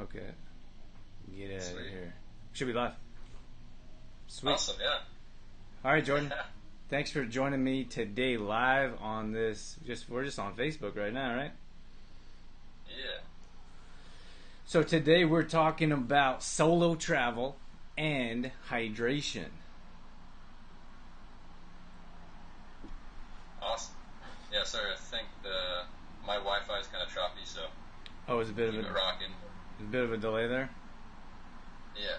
Okay. Get out of Sweet. here. Should be live. Sweet. Awesome, yeah. All right, Jordan. Thanks for joining me today live on this. We're just on Facebook right now, right? Yeah. So today we're talking about solo travel and hydration. Awesome. Yeah, sorry, I think my Wi-Fi is kind of choppy, so Oh, it's keep it rocking. a bit of a delay there. Yeah.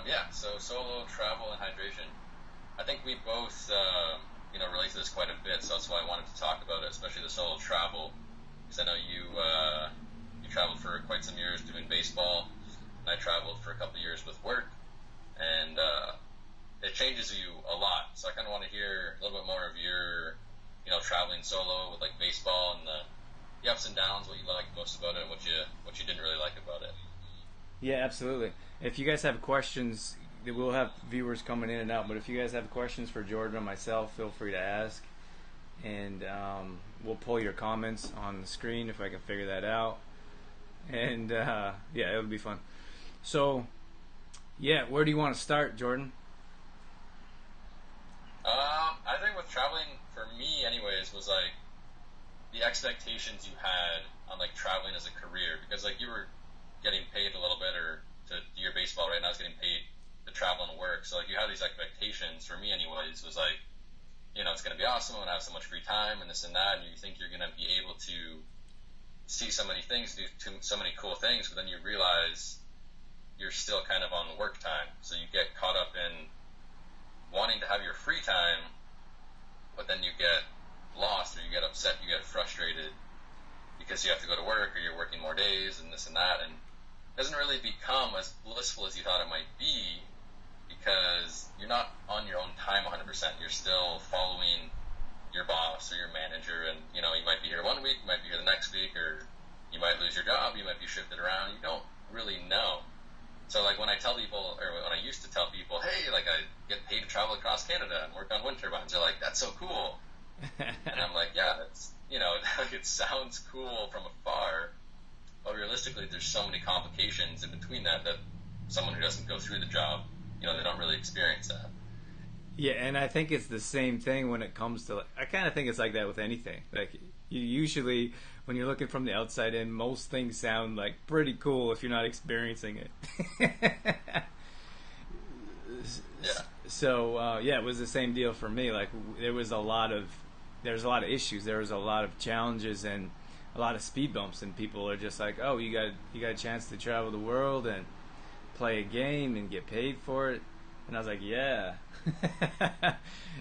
Yeah, so solo travel and hydration. I think we both, relate to this quite a bit, so that's why I wanted to talk about it, especially the solo travel, because I know you traveled for quite some years doing baseball, and I traveled for a couple of years with work, and it changes you a lot. So I kind of want to hear a little bit more of your, traveling solo with like baseball and the ups and downs, what you liked most about it, and what you didn't really like about it. Yeah, absolutely. If you guys have questions, we'll have viewers coming in and out. But if you guys have questions for Jordan or myself, feel free to ask, and we'll pull your comments on the screen if I can figure that out. And yeah, it'll be fun. So, yeah, where do you want to start, Jordan? I think with traveling, for me anyways, was like the expectations you had on like traveling as a career, because like you were getting paid a little bit or to do your baseball, right? And I was getting paid to travel and work. So like you had these expectations, for me anyways, was like, it's going to be awesome. I'm going to have so much free time and this and that. And you think you're going to be able to see so many things, do so many cool things, but then you realize you're still kind of on work time. So you get caught up in wanting to have your free time, but then you get lost or you get upset, you get frustrated because you have to go to work or you're working more days and this and that, and it doesn't really become as blissful as you thought it might be because you're not on your own time 100%. You're still following your boss or your manager, and you might be here one week, you might be here the next week, or you might lose your job, you might be shifted around. You don't really know. So like when I tell people, or when I used to tell people, hey, like I get paid to travel across Canada and work on wind turbines, they're like, that's so cool. And I'm like, yeah, it's, it sounds cool from afar, but realistically there's so many complications in between that someone who doesn't go through the job, they don't really experience that. Yeah, and I think it's the same thing when it comes to. I kind of think it's like that with anything. Like you usually, when you're looking from the outside in, most things sound like pretty cool if you're not experiencing it. Yeah. So yeah, it was the same deal for me. Like there's a lot of issues. There was a lot of challenges and a lot of speed bumps, and people are just like, oh, you got a chance to travel the world and play a game and get paid for it. And I was like, yeah.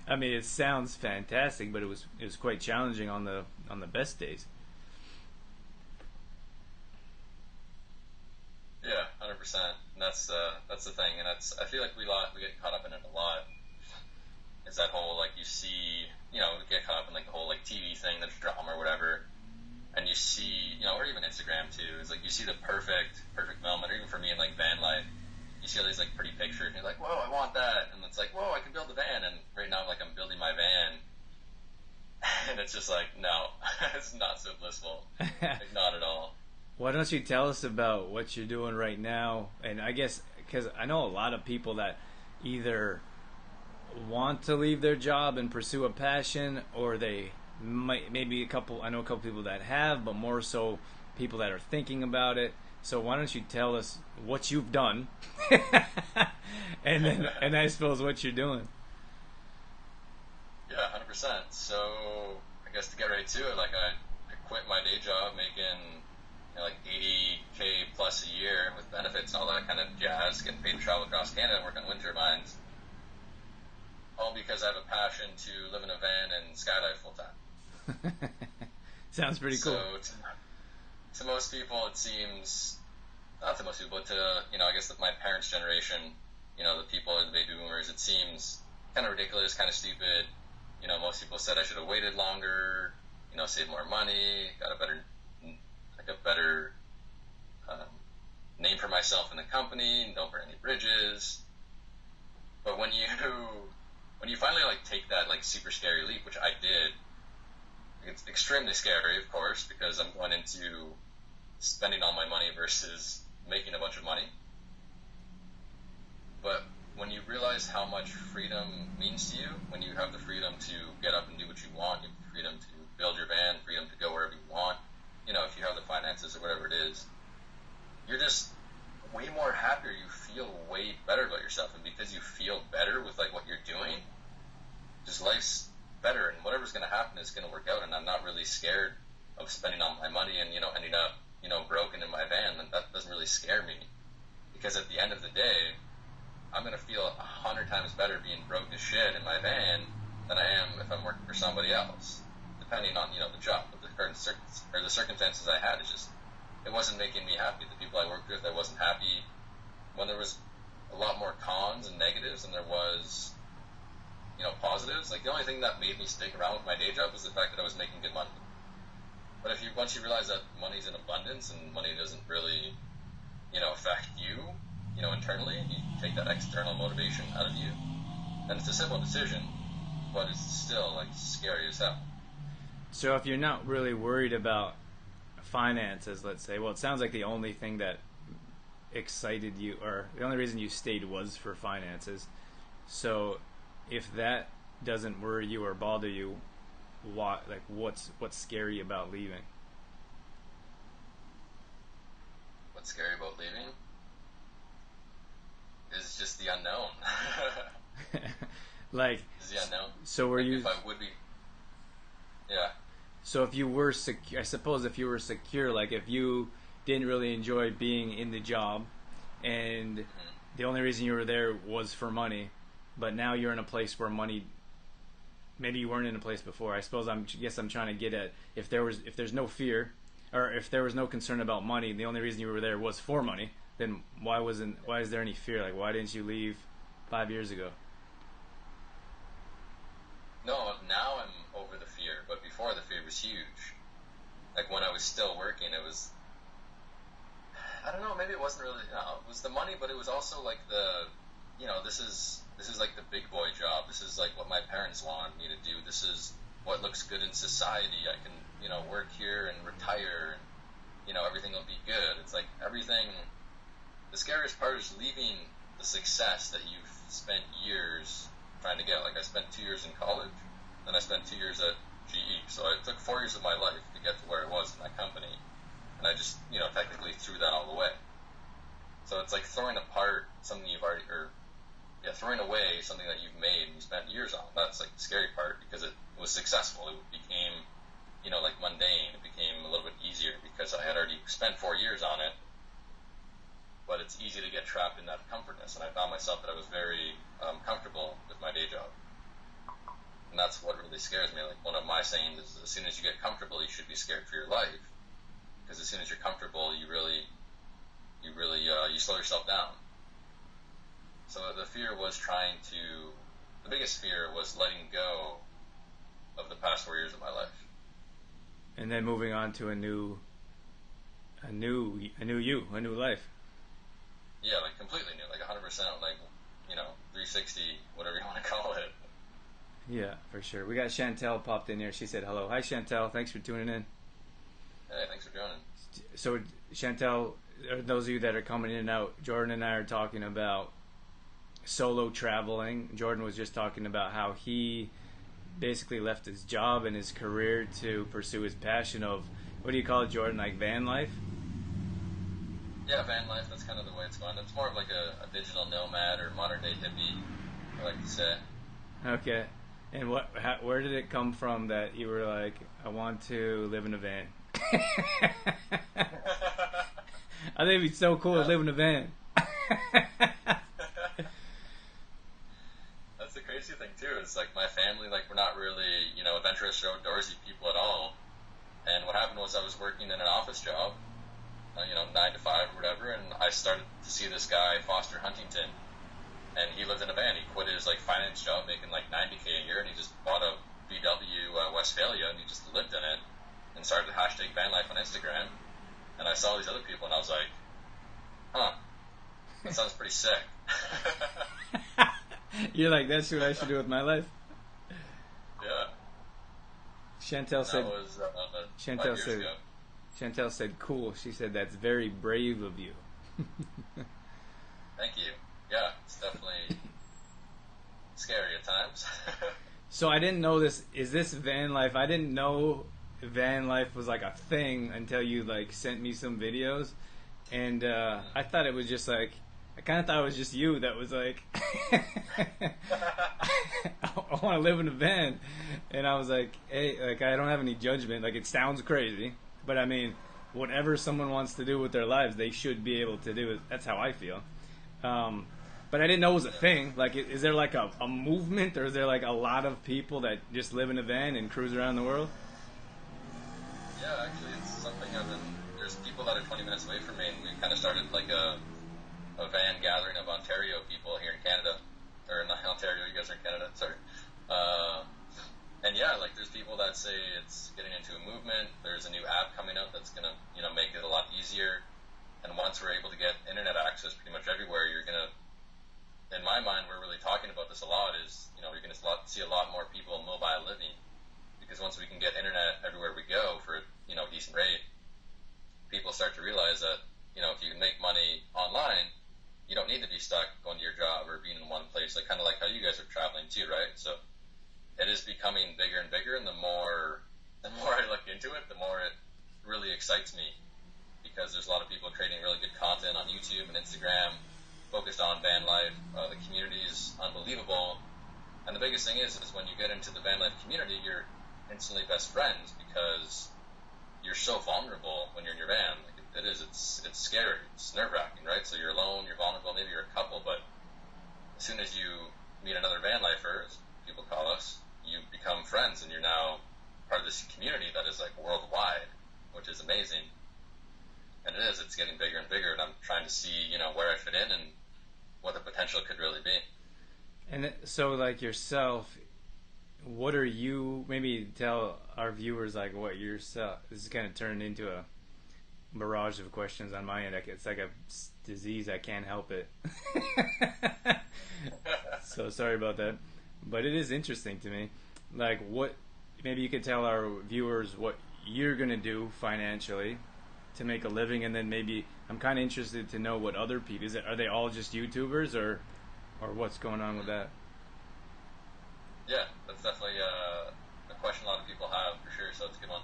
I mean, it sounds fantastic, but it was quite challenging on the best days. Yeah, 100%. And that's the thing, and I feel like we get caught up in it a lot. Is that whole like you see, we get caught up in like the whole like TV thing, the drama or whatever, and you see, or even Instagram too. Is like you see the perfect moment, or even for me in like van life. You see all these like pretty pictures, and you're like, whoa, I want that, and it's like, whoa, I can build a van, and right now like I'm building my van, and it's just like, no, it's not so blissful, like not at all. Why don't you tell us about what you're doing right now? And I guess because I know a lot of people that either want to leave their job and pursue a passion, or they maybe I know a couple people that have, but more so people that are thinking about it. So why don't you tell us what you've done, and I suppose what you're doing. Yeah, 100%. So I guess to get right to it, like I quit my day job making like 80K plus a year with benefits and all that kind of jazz, getting paid to travel across Canada and work on wind turbines, all because I have a passion to live in a van and skydive full time. Sounds pretty cool. So to most people, it seems, not to most people, but to, I guess my parents' generation, the people, the baby boomers, it seems kind of ridiculous, kind of stupid. Most people said I should have waited longer, saved more money, got a better name for myself in the company, don't burn any bridges. But when you finally like take that like super scary leap, which I did, it's extremely scary, of course, because I'm going into spending all my money versus making a bunch of money. But when you realize how much freedom means to you, when you have the freedom to get up and do what you want, you have the freedom to build your van, freedom to go wherever you want, if you have the finances or whatever it is, you're just way more happier. You feel way better about yourself, and because you feel better with like what you're doing, just life's better, and whatever's going to happen is going to work out. And I'm not really scared of spending all my money and ending up broken in my van. And that doesn't really scare me, because at the end of the day, I'm going to feel 100 times better being broke as shit in my van than I am if I'm working for somebody else, depending on the job. But the current the circumstances I had, it wasn't making me happy. The people I worked with, I wasn't happy. When there was a lot more cons and negatives than there was positives. Like, the only thing that made me stick around with my day job was the fact that I was making good money. But once you realize that money's in abundance and money doesn't really affect you internally, you take that external motivation out of you, and it's a simple decision, but it's still like scary as hell. So if you're not really worried about finances, let's say, well, it sounds like the only thing that excited you, or the only reason you stayed, was for finances. So if that doesn't worry you or bother you, what's scary about leaving? What's scary about leaving is just the unknown. Is the unknown. So were you? If I would be, yeah. So if you were secure, I suppose if you were secure, like if you didn't really enjoy being in the job, and the only reason you were there was for money, but now you're in a place where money, maybe you weren't in a place before. I suppose I'm trying to get at, if there's no fear, or if there was no concern about money, the only reason you were there was for money, then why is there any fear? Like, why didn't you leave 5 years ago? No, now I'm over the fear, but before the fear was huge. Like, when I was still working, it was, I don't know, maybe it wasn't really, it was the money, but it was also like this is like the big boy job. This is like what my parents wanted me to do. This is what looks good in society. I can, work here and retire, and, everything will be good. It's like everything, the scariest part is leaving the success that you've spent years trying to get. Like, I spent 2 years in college, then I spent 2 years at GE. So it took 4 years of my life to get to where I was in that company. And I just, technically threw that all away. So it's like throwing apart something you've already, throwing away something that you've made and you spent years on. That's like the scary part, because it was successful. It became, like mundane. It became a little bit easier because I had already spent 4 years on it. But it's easy to get trapped in that comfortness. And I found myself that I was very comfortable with my day job. And that's what really scares me. Like, one of my sayings is, as soon as you get comfortable, you should be scared for your life. Because as soon as you're comfortable, you slow yourself down. So the fear was the biggest fear was letting go of the past 4 years of my life. And then moving on to a new life. Yeah, like completely new, like 100%, like, 360, whatever you want to call it. Yeah, for sure. We got Chantel popped in here. She said hello. Hi, Chantel. Thanks for tuning in. Hey, thanks for joining. So, Chantel, those of you that are coming in and out, Jordan and I are talking about solo traveling. Jordan was just talking about how he basically left his job and his career to pursue his passion of, what do you call it, Jordan, like van life? Yeah, van life, that's kind of the way it's going. It's more of like a digital nomad or modern day hippie, I like to say. Okay. And where did it come from that you were like, I want to live in a van? I think it'd be so cool to live in a van. That's the crazy thing too. It's like my family, like, we're not really, adventurous or outdoorsy people at all. And what happened was I was working in an office job, 9 to 5 or whatever, and I started to see this guy, Foster Huntington, and he lived in a van. He quit his finance job, making like $90K a year, and he just bought a VW Westphalia, and he just lived in it, and started the hashtag van life on Instagram. And I saw these other people, and I was like, huh, that sounds pretty sick. You're like, that's what I should do with my life. Yeah. Chantel said. That was Chantel said. Chantel said, "Cool." She said, "That's very brave of you." Thank you. Yeah, it's definitely scary at times. So I didn't know this. Is this van life? I didn't know van life was like a thing until you like sent me some videos, and I thought it was just like I kind of thought it was just you that was like I want to live in a van, and I was like, hey, like I don't have any judgment. Like it sounds crazy, but I mean, whatever someone wants to do with their lives, they should be able to do it. That's how I feel. Um, but I didn't know it was a thing. Like, is there like a movement, or is there like a lot of people that just live in a van and cruise around the world? Yeah, actually, it's something I've been. There's people that are 20 minutes away from me, and we kind of started like a van gathering of Ontario people here in Canada, or not Ontario. You guys are in Canada, sorry. Uh, and yeah, like there's people that say it's getting into a movement. There's a new app coming out that's gonna, make it a lot easier. And once we're able to get internet access pretty much everywhere, you're gonna, in my mind, we're really talking about this a lot. Is you're gonna see a lot more people mobile living, because once we can get internet everywhere we go for a decent rate, people start to realize that if you can make money online, you don't need to be stuck going to your job or being in one place. Like kind of like how you guys are traveling too, right? So it is becoming bigger and bigger, and the more I look into it, the more it really excites me, because there's a lot of people creating really good content on YouTube and Instagram focused on van life. The community is unbelievable, and the biggest thing is when you get into the van life community, you're instantly best friends, because you're so vulnerable when you're in your van. Like it is. It's scary. It's nerve-wracking, right? So you're alone. You're vulnerable. Maybe you're a couple, but as soon as you meet another van lifer, as people call us, you become friends, and you're now part of this community that is like worldwide, which is amazing. And it is. It's getting bigger and bigger, and I'm trying to see, where I fit in and what the potential could really be. And so, like yourself, what are you? Maybe tell our viewers like what yourself. This is kind of turned into a barrage of questions on my end. It's like a disease. I can't help it. So sorry about that, but it is interesting to me. Like what? Maybe you could tell our viewers what you're gonna do financially to make a living, and then maybe I'm kind of interested to know what other people. Are they all just YouTubers, or what's going on with that? Yeah, that's definitely a question a lot of people have, for sure, so it's a good one.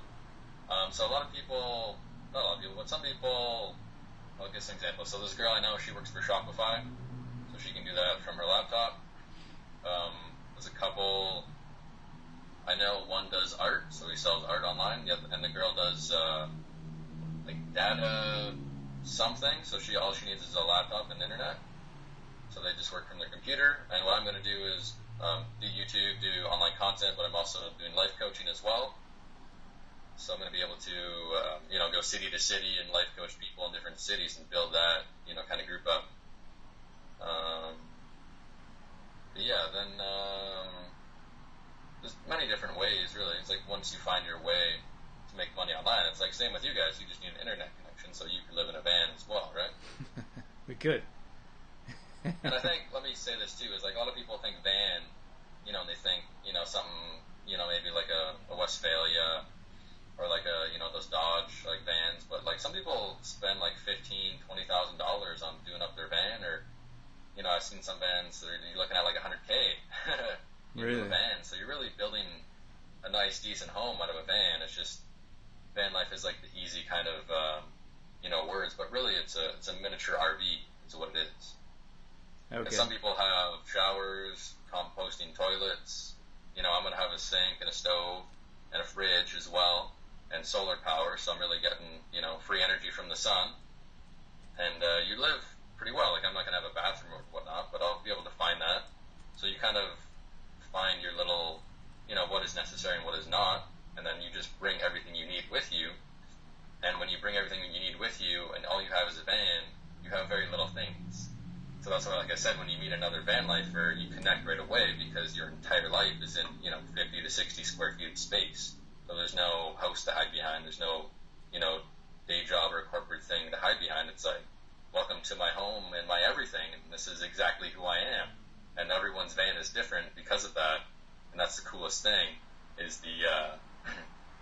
So a lot of people, not a lot of people, but some people, I'll give some examples. So this girl I know, she works for Shopify, so she can do that from her laptop. There's a couple, I know one does art, so he sells art online, and the girl does like data something, so all she needs is a laptop and internet. So they just work from their computer, and what I'm going to do is do YouTube, do online content, but I'm also doing life coaching as well. So I'm going to be able to, go city to city and life coach people in different cities and build that, kind of group up. But yeah, then there's many different ways, really. It's like once you find your way to make money online, it's like same with you guys. You just need an internet connection so you can live in a van as well, right? We could. And I think, let me say this too, is like a lot of people think van, and they think, something, maybe like a Westphalia or like those Dodge like vans, but like some people spend like $15,000-$20,000 on doing up their van, or I've seen some vans that you're looking at like $100K. Really? A van, so you're really building a nice, decent home out of a van. It's just van life is like the easy kind of words, but really it's a miniature RV. Is what it is. Okay. And some people have showers, composting toilets. I'm going to have a sink and a stove and a fridge as well, and solar power. So I'm really getting, free energy from the sun. And you live pretty well. Like I'm not going to have a bathroom or whatnot, but I'll be able to find that. So you kind of find your little, what is necessary and what is not, and then you just bring everything you need with you. And when you bring everything you need with you, and all you have is a van, you have very little things. So that's why, like I said, when you meet another van lifer, you connect right away, because your entire life is in, 50 to 60 square feet of space. So there's no house to hide behind. There's no, day job or corporate thing to hide behind. It's like, welcome to my home and my everything, and this is exactly who I am. And everyone's van is different because of that. And that's the coolest thing, is the,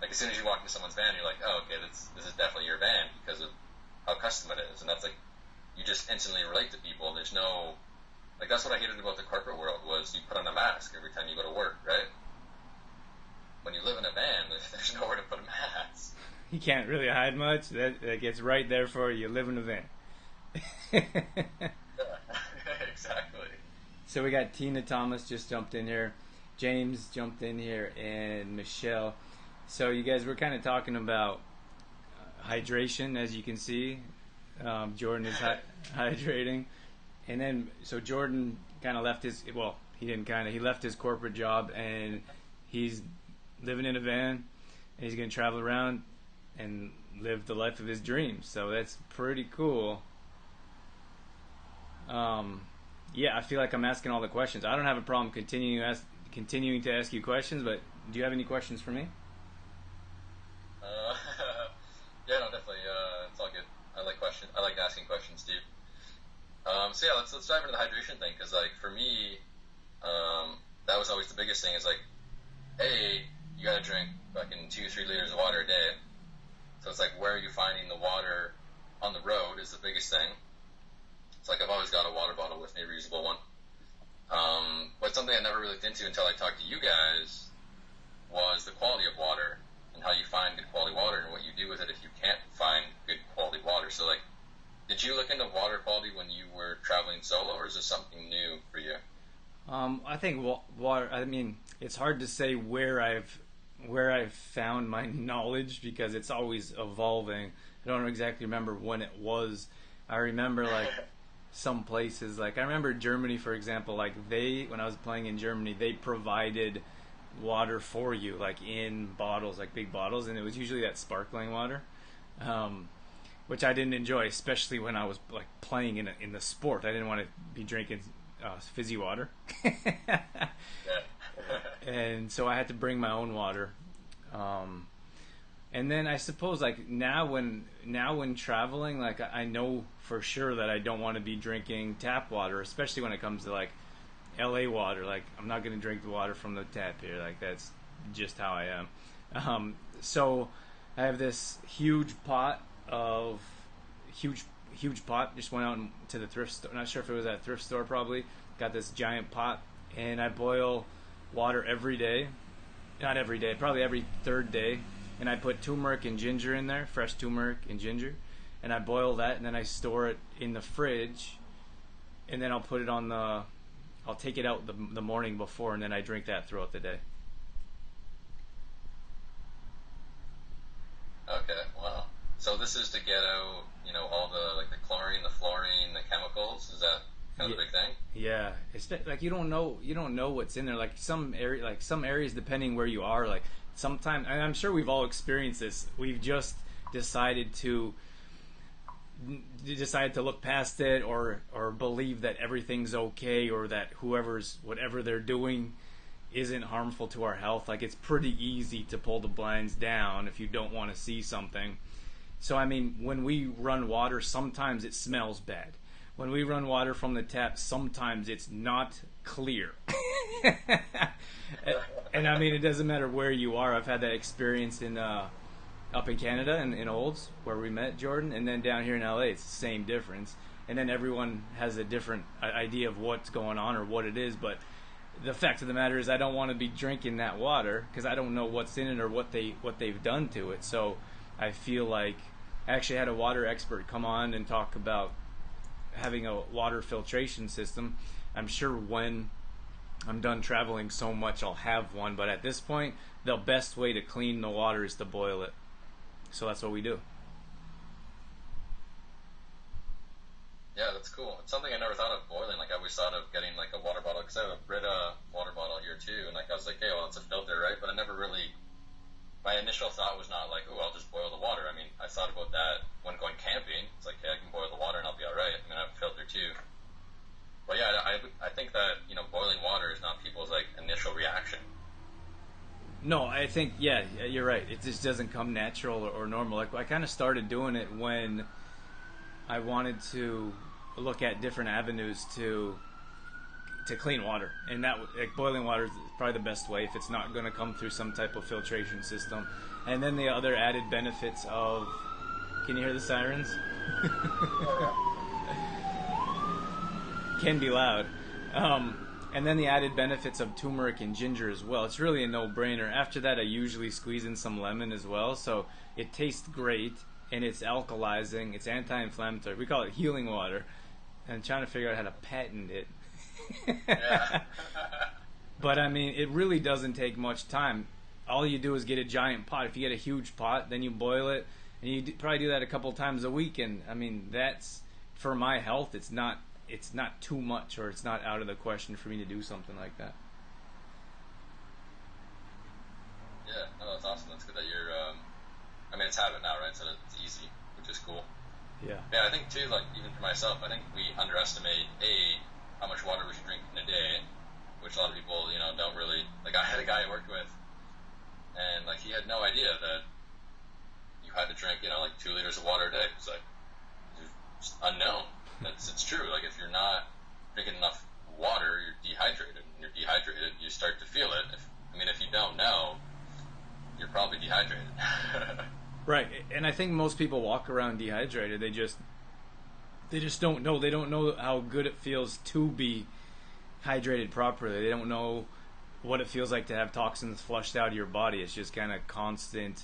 like as soon as you walk into someone's van, you're like, oh, okay, this is definitely your van because of how custom it is. And that's like, you just instantly relate to people. There's no, like, that's what I hated about the corporate world was you put on a mask every time you go to work, right? When you live in a van, there's nowhere to put a mask. You can't really hide much. That gets right there for you. You live in a van. Yeah, exactly. So we got Tina Thomas just jumped in here, James jumped in here, and Michelle. So you guys were kind of talking about hydration, as you can see. Jordan is hydrating, and then so Jordan kind of left his. Well, he didn't kind of. He left his corporate job, and he's living in a van, and he's going to travel around and live the life of his dreams. So that's pretty cool. Yeah, I feel like I'm asking all the questions. I don't have a problem continuing to ask you questions, but do you have any questions for me? Yeah, no, definitely. It's all good. I like questions. I like asking questions too. So yeah, let's dive into the hydration thing because like for me, that was always the biggest thing. Is like, A, you got to drink fucking 2-3 liters of water a day. So it's like, where are you finding the water on the road is the biggest thing. It's like I've always got a water bottle with me, a reusable one. But something I never really looked into until I talked to you guys was the quality of water and how you find good quality water and what you do with it if you can't find good quality water. So like, did you look into water quality when you were traveling solo, or is this something new for you? I think water. I mean, it's hard to say where I've found my knowledge because it's always evolving. I don't exactly remember when it was. I remember like some places, like I remember Germany, for example. Like when I was playing in Germany, they provided water for you, like in bottles, like big bottles, and it was usually that sparkling water, which I didn't enjoy, especially when I was like playing in the sport. I didn't want to be drinking fizzy water. And so I had to bring my own water. And then I suppose like now when traveling, like I know for sure that I don't want to be drinking tap water, especially when it comes to like LA water. Like I'm not going to drink the water from the tap here. Like that's just how I am. So I have this huge pot. Just went out to the thrift store. Not sure if it was at a thrift store. Probably got this giant pot, and I boil water every day. Not every day, probably every third day. And I put turmeric and ginger in there, fresh turmeric and ginger, and I boil that, and then I store it in the fridge, and then I'll put it on I'll take it out the morning before, and then I drink that throughout the day. Okay, wow. So this is to get out, all the like the chlorine, the fluorine, the chemicals. Is that kind of the big thing? Yeah, it's like you don't know what's in there. Like some areas, depending where you are, like sometimes, and I'm sure we've all experienced this. We've just decided to look past it, or believe that everything's okay, or that whatever they're doing isn't harmful to our health. Like it's pretty easy to pull the blinds down if you don't want to see something. So I mean, when we run water, sometimes it smells bad. When we run water from the tap, sometimes it's not clear. And I mean, it doesn't matter where you are. I've had that experience up in Canada, in Olds, where we met Jordan, and then down here in LA, it's the same difference. And then everyone has a different idea of what's going on or what it is. But the fact of the matter is, I don't want to be drinking that water because I don't know what's in it or what they've done to it. So I feel like I actually had a water expert come on and talk about having a water filtration system. I'm sure when I'm done traveling so much I'll have one, but at this point the best way to clean the water is to boil it. So that's what we do. Yeah, that's cool. It's something I never thought of boiling. Like I always thought of getting like a water bottle, because I have a Brita water bottle here too, and like I was like, hey, well, it's a filter, right? But I never really, my initial thought was not like, oh, I'll just boil the water. I mean, I thought about that when going camping. It's like, hey, I can boil the water and I'll be all right. I'm gonna have a filter too. But yeah, I think that boiling water is not people's like initial reaction. No, I think you're right. It just doesn't come natural or normal. Like I kind of started doing it when I wanted to look at different avenues to clean water, and that like boiling water is probably the best way if it's not going to come through some type of filtration system. And then the other added benefits of, can you hear the sirens? Can be loud. And then the added benefits of turmeric and ginger as well. It's really a no-brainer. After that, I usually squeeze in some lemon as well. So it tastes great, and it's alkalizing. It's anti-inflammatory. We call it healing water. And I'm trying to figure out how to patent it. Yeah. But I mean, it really doesn't take much time. All you do is get a giant pot. If you get a huge pot, then you boil it, and you probably do that a couple times a week. And I mean, that's for my health. It's not too much, or it's not out of the question for me to do something like that. Yeah, no, that's awesome. That's good that you're. I mean, it's habit now, right? So it's easy, which is cool. Yeah. Yeah, I think too. Like even for myself, I think we underestimate how much water we should drink in a day, which a lot of people, don't really. Like I had a guy I worked with, and like he had no idea that you had to drink, like 2 liters of water a day. It's like it's unknown. It's true. Like if you're not drinking enough water, you're dehydrated. And you're dehydrated, you start to feel it. If you don't know, you're probably dehydrated. Right. And I think most people walk around dehydrated. They just don't know. They don't know how good it feels to be hydrated properly. They don't know what it feels like to have toxins flushed out of your body. It's just kind of constant.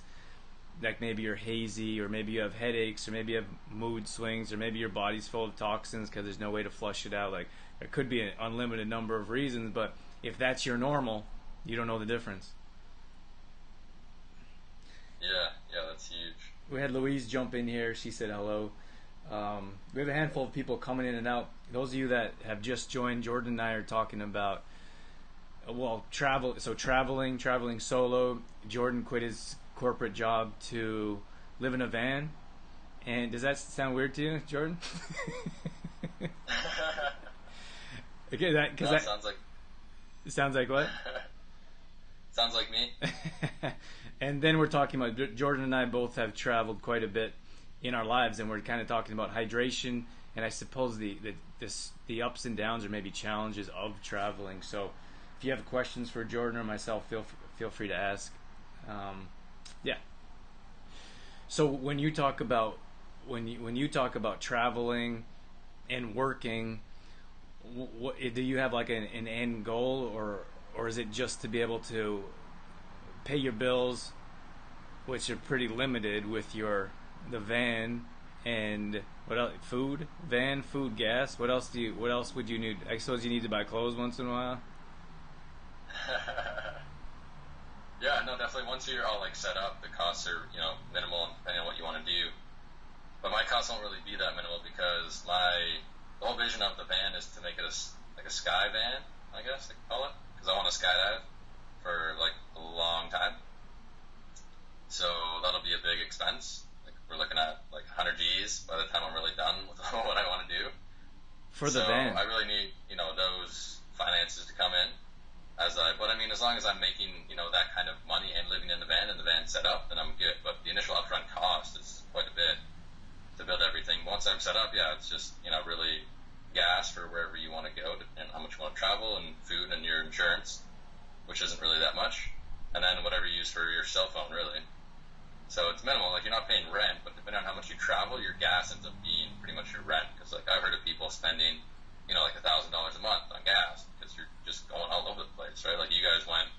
Like maybe you're hazy, or maybe you have headaches, or maybe you have mood swings, or maybe your body's full of toxins because there's no way to flush it out. Like there could be an unlimited number of reasons, but if that's your normal, you don't know the difference. Yeah, that's huge. We had Louise jump in here. She said hello. We have a handful of people coming in and out. Those of you that have just joined, Jordan and I are talking about travel. So traveling solo. Jordan quit his corporate job to live in a van. And does that sound weird to you, Jordan? Okay, Sounds like. Sounds like what? Sounds like me. And then we're talking about, Jordan and I both have traveled quite a bit in our lives, and we're kind of talking about hydration, and I suppose the ups and downs, or maybe challenges of traveling. So if you have questions for Jordan or myself, feel free to ask. Yeah. So when you talk about traveling and working, what do you have, like an end goal, or is it just to be able to pay your bills, which are pretty limited with the van, and what else? Food, gas. What else would you need? I suppose you need to buy clothes once in a while. Yeah, no, definitely. Once you're all set up, the costs are minimal, depending on what you want to do. But my costs won't really be that minimal because the whole vision of the van is to make it a sky van, I guess they call it, because I want to skydive for a long time. So that'll be a big expense. We're looking at 100 G's by the time I'm really done with what I want to do. For the van. I really need those finances to come in. But as long as I'm making that kind of money and living in the van and the van set up, then I'm good. But the initial upfront cost is quite a bit to build everything. Once I'm set up, it's just really gas for wherever you want to go and how much you want to travel, and food and your insurance, which isn't really that much, and then whatever you use for your cell phone, really. So it's minimal. You're not paying rent, but depending on how much you travel, your gas ends up being pretty much your rent. Because I've heard of people spending $1,000 a month on gas because you're just going all over the place, right? You guys went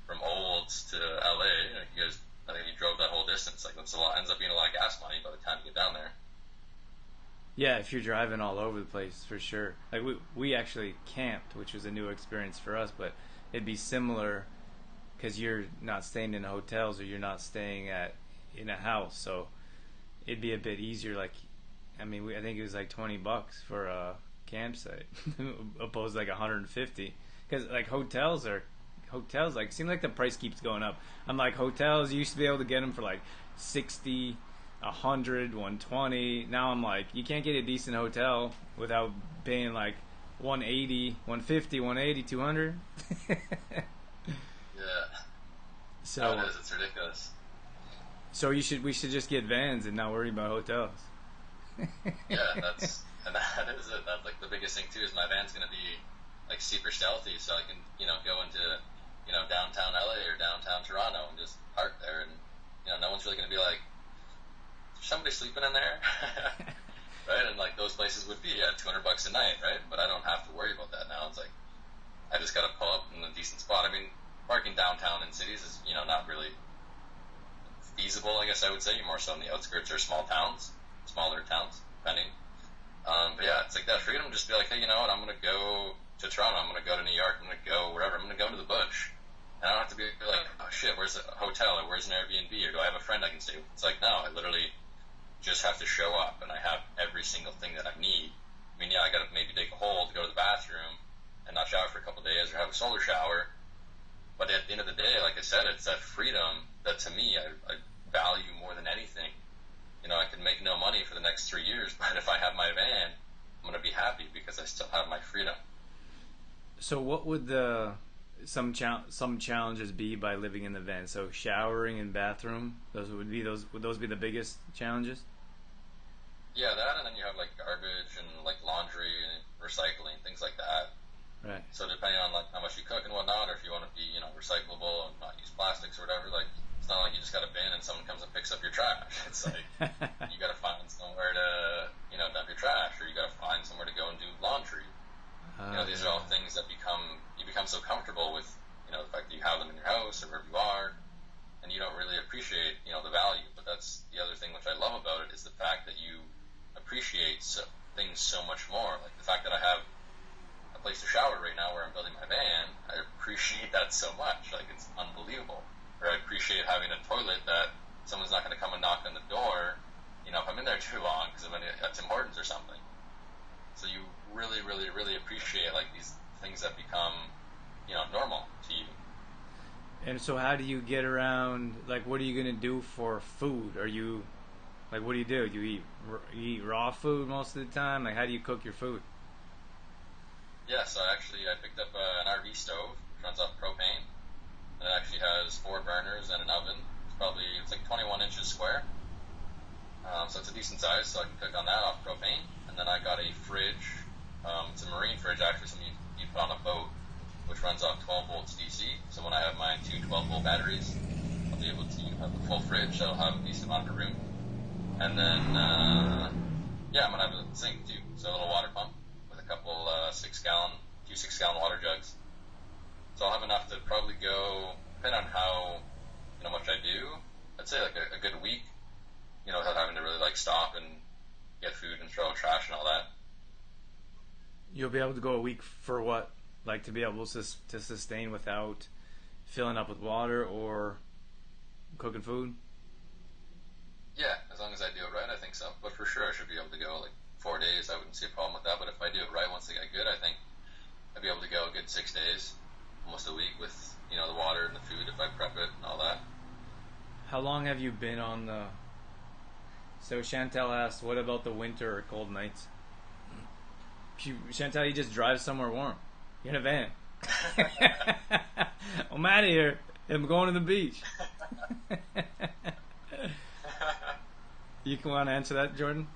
from Olds to LA. I think you drove that whole distance. That's a lot. Ends up being a lot of gas money by the time you get down there. Yeah, if you're driving all over the place, for sure. We actually camped, which was a new experience for us, but it'd be similar because you're not staying in hotels, or you're not staying in a house, so it'd be a bit easier. I think it was $20 for a campsite, opposed to $150, because hotels seem like the price keeps going up. I'm hotels, you used to be able to get them for 60, 100, 120. Now I'm you can't get a decent hotel without paying 180, 150, 180, 200. Yeah. So it is. It's ridiculous. So we should just get vans and not worry about hotels. Yeah, that is it. That's the biggest thing too. Is my van's gonna be super stealthy, so I can go into downtown LA or downtown Toronto and just park there, and no one's really gonna be "Is somebody sleeping in there?" right? And like those places would be at $200 a night, right? But I don't have to worry about that now. It's like I just got to pull up in a decent spot. I mean, parking downtown in cities is not really feasible. I guess I would say more so in the outskirts or smaller towns, depending. But yeah, it's like that freedom. Just be like, hey, you know what? I'm gonna go to Toronto. I'm gonna go to New York. I'm gonna go wherever. I'm gonna go to the bush. And I don't have to be like, oh shit, where's a hotel or where's an Airbnb or do I have a friend I can stay with? It's like, no, I literally just have to show up and I have every single thing that I need. I mean, yeah, I gotta maybe dig a hole to go to the bathroom and not shower for a couple of days or have a solar shower. But at the end of the day, like I said, it's that freedom that to me I value more than anything. I can make no money for the next 3 years, but if I have my van, I'm gonna be happy because I still have my freedom. So what would some challenges be by living in the van? So showering and bathroom, would those be the biggest challenges? Yeah, that, and then you have like garbage and like laundry and recycling, things like that. Right. So depending on like how much you cook and whatnot, or if you want to be recyclable and not use plastics or whatever, like it's not like you just got a bin and someone comes and picks up your trash. It's like you got to find somewhere to dump your trash, or you got to find somewhere to go and do laundry. These are all things that you become so comfortable with, the fact that you have them in your house or wherever you are, and you don't really appreciate, the value. But that's the other thing which I love about it is the fact that you appreciate things so much more. Like the fact that I have a place to shower right now where I'm building my van, I appreciate that so much. Like it's unbelievable. Or I appreciate having a toilet that someone's not going to come and knock on the door, if I'm in there too long because I'm at Tim Hortons or something. So you really, really, really appreciate like these things that become, normal to you. And so how do you get around, like what are you going to do for food? Are you, like what do? You eat raw food most of the time? Like how do you cook your food? Yeah, so I picked up an RV stove, which runs off propane. And it actually has 4 burners and an oven. It's like 21 inches square. So it's a decent size, so I can cook on that off propane. And then I got a fridge. It's a marine fridge, actually, something you put on a boat, which runs off 12 volts DC. So when I have my 2 12-volt batteries, I'll be able to have the full fridge. That'll have a decent amount of room. And then, I'm going to have a sink, too. So a little water pump with a couple 2 6-gallon water jugs. So I'll have enough to probably go, depending on how much I do, I'd say like a good week, without having to really like stop and get food and throw out trash and all that. You'll be able to go a week for what? Like to be able to sustain without filling up with water or cooking food? Yeah, as long as I do it right, I think so. But for sure I should be able to go like 4 days. I wouldn't see a problem with that. But if I do it right, once they get good, I think I'd be able to go a good 6 days. Almost a week with the water and the food if I prep it and all that. How long have you been on the? So Chantal asked, "What about the winter or cold nights?" Chantal, you just drive somewhere warm. You're in a van. I'm out of here. I'm going to the beach. You can want to answer that, Jordan?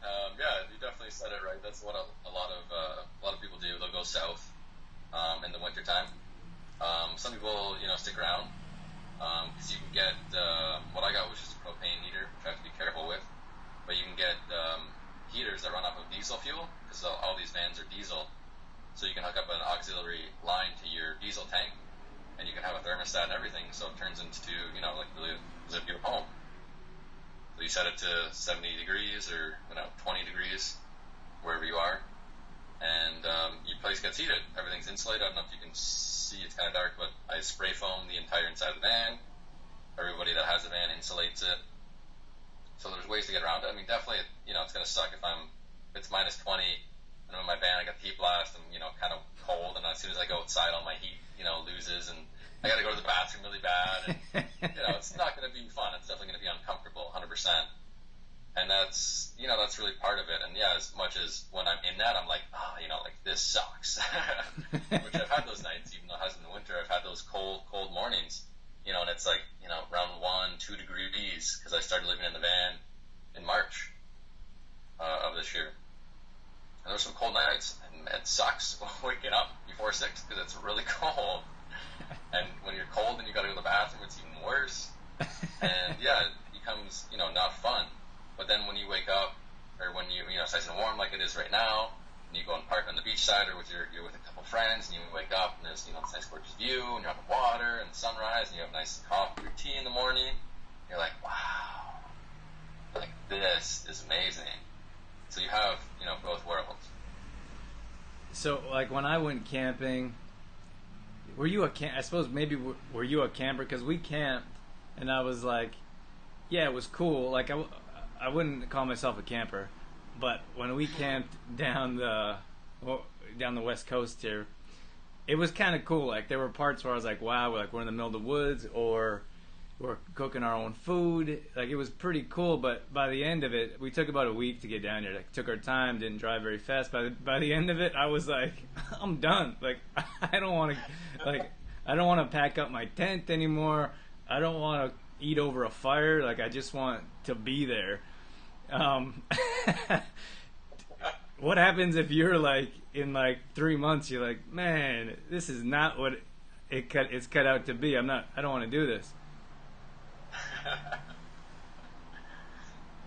Yeah, you definitely said it right. That's what a lot of people do. They'll go south. In the wintertime. Some people, stick around because you can get what I got was just a propane heater, which I have to be careful with. But you can get heaters that run off of diesel fuel because all these vans are diesel. So you can hook up an auxiliary line to your diesel tank, and you can have a thermostat and everything. So it turns into like really as if you're home. So you set it to 70 degrees or 20 degrees wherever you are. And your place gets heated. Everything's insulated. I don't know if you can see, it's kind of dark, but I spray foam the entire inside of the van. Everybody that has a van insulates it. So there's ways to get around it. I mean, definitely, it's going to suck if it's minus 20, and I'm in my van, I got the heat blast, and, kind of cold, and as soon as I go outside, all my heat, loses, and I got to go to the bathroom really bad, and, it's not going to be fun. It's definitely going to be uncomfortable, 100%. And that's really part of it. And yeah, as much as when I'm in that, I'm like, like this sucks. Which I've had those nights, even though it hasn't been winter, I've had those cold mornings, and it's like, around 1-2 degrees because I started living in the van in March of this year. And there's some cold nights, and it sucks waking up before 6 because it's really cold. And when you're cold and you got to go to the bathroom, it's even worse. And yeah, it becomes, not fun. But then when you wake up or when it's nice and warm like it is right now, and you go and park on the beach side, or you're with a couple friends, and you wake up and there's this nice gorgeous view, and you're on the water and the sunrise, and you have nice coffee or tea in the morning. You're like, wow, like this is amazing. So you have both worlds. So like when I went camping, were you I suppose maybe were you a camper? Because we camped, and I was like, yeah, it was cool. Like I wouldn't call myself a camper, but when we camped down the West Coast here, it was kind of cool. Like there were parts where I was like, wow, we're in the middle of the woods, or we're cooking our own food. Like it was pretty cool. But by the end of it, we took about a week to get down here. Like took our time, didn't drive very fast. By the end of it, I was like, I'm done. Like I don't want to pack up my tent anymore. I don't want to eat over a fire. Like I just want to be there. What happens if you're like in like 3 months? You're like, man, this is not what it's cut out to be. I don't want to do this.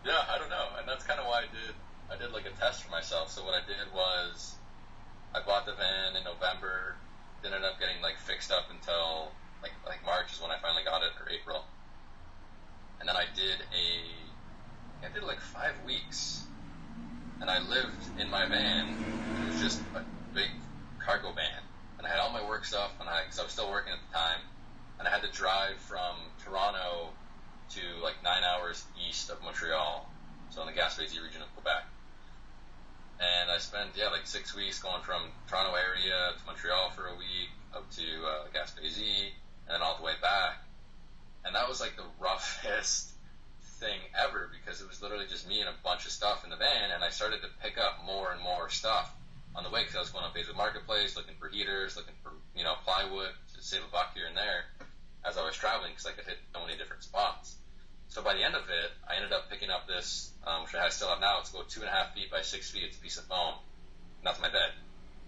Yeah, I don't know, and that's kind of why I did like a test for myself. So what I did was I bought the van in November, didn't end up getting like fixed up until like March is when I finally got it, or April. And then I did like 5 weeks, and I lived in my van. It was just a big cargo van, and I had all my work stuff, and because I was still working at the time, and I had to drive from Toronto to like 9 hours east of Montreal, so in the Gaspésie region of Quebec. And I spent like 6 weeks going from Toronto area to Montreal for a week, up to Gaspésie, and then all the way back. And that was like the roughest thing ever, because it was literally just me and a bunch of stuff in the van, and I started to pick up more and more stuff on the way, because I was going on Facebook Marketplace looking for heaters, looking for plywood to save a buck here and there as I was traveling, because I could hit so many different spots. So by the end of it, I ended up picking up this, which I still have now. It's about 2.5 feet by 6 feet. It's a piece of foam, and that's my bed.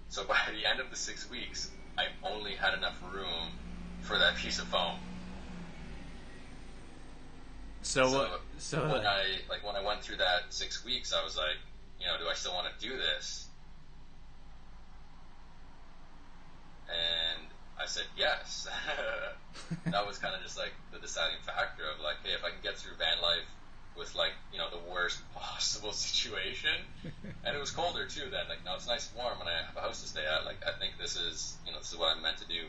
So by the end of the 6 weeks, I only had enough room for that piece of foam. So when I went through that 6 weeks, I was like, do I still want to do this? And I said yes. That was kind of just like the deciding factor of like, hey, if I can get through van life with like the worst possible situation, and it was colder too then. Like now it's nice and warm, and I have a house to stay at. Like I think this is what I'm meant to do.